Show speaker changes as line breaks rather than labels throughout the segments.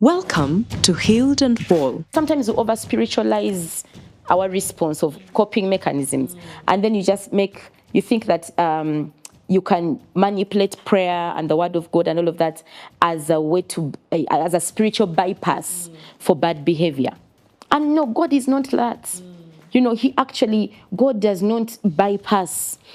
Welcome to Healed and Whole.
Sometimes we over-spiritualize our response of coping mechanisms. And then you think that you can manipulate prayer and the word of God and all of that as a way as a spiritual bypass for bad behavior. And no, God is not that. You know, God does not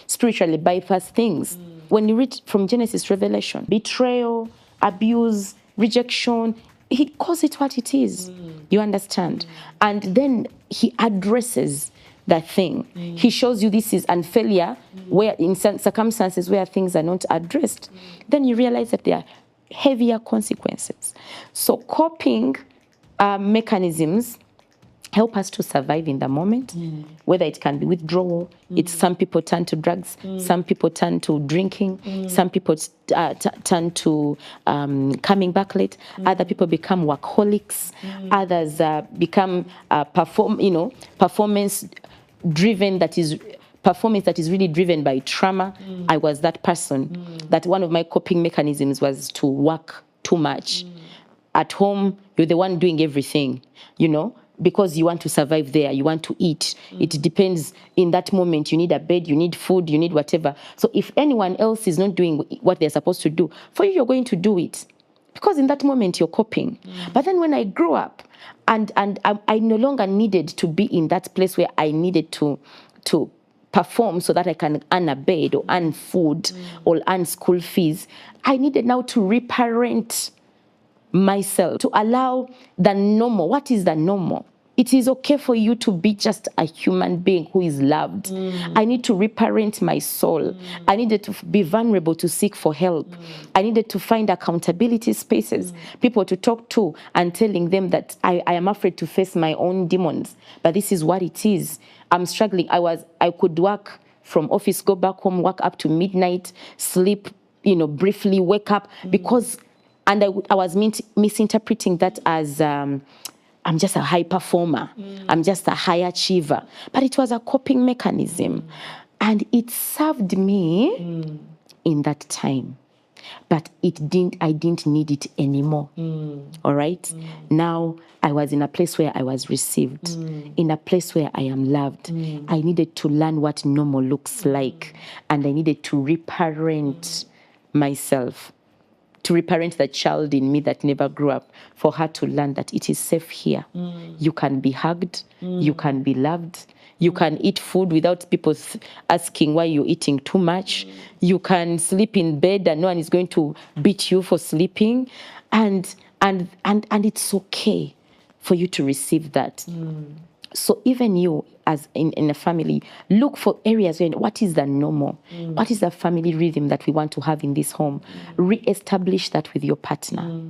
spiritually bypass things. When you read from Genesis, Revelation, betrayal, abuse, rejection, he calls it what it is. You understand? And then he addresses that thing. He shows you this is unfailure, where in circumstances where things are not addressed, then you realize that there are heavier consequences. So coping mechanisms help us to survive in the moment, whether it can be withdrawal. Some people turn to drugs, some people turn to drinking, some people turn to coming back late, other people become workaholics, others become performance driven, performance that is really driven by trauma. I was that person, that one of my coping mechanisms was to work too much. At home, you're the one doing everything, because you want to survive there, you want to eat. It depends. In that moment, you need a bed, you need food, you need whatever. So if anyone else is not doing what they're supposed to do, for you, you're going to do it. Because in that moment, you're coping. But then when I grew up, and I no longer needed to be in that place where I needed to perform so that I can earn a bed or earn food or earn school fees, I needed now to reparent myself, to allow the normal. What is the normal? It is okay for you to be just a human being who is loved. I need to reparent my soul. I needed to be vulnerable to seek for help. I needed to find accountability spaces, people to talk to and telling them that I am afraid to face my own demons. But this is what it is. I'm struggling. I could work from office, go back home, work up to midnight, sleep, briefly, wake up because... And I was misinterpreting that as I'm just a high performer. I'm just a high achiever. But it was a coping mechanism. And it served me in that time. But I didn't need it anymore. All right? Now I was in a place where I was received, in a place where I am loved. I needed to learn what normal looks like. And I needed to reparent myself, to reparent the child in me that never grew up, for her to learn that it is safe here. You can be hugged, you can be loved, you can eat food without people asking why you're eating too much. You can sleep in bed and no one is going to beat you for sleeping. And it's okay for you to receive that. So even you, as in a family, look for areas where what is the normal? What is the family rhythm that we want to have in this home? Re-establish that with your partner.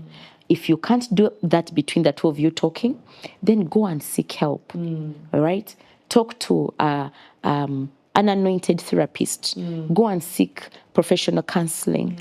If you can't do that between the two of you talking, then go and seek help. All right? Talk to an anointed therapist. Go and seek professional counseling.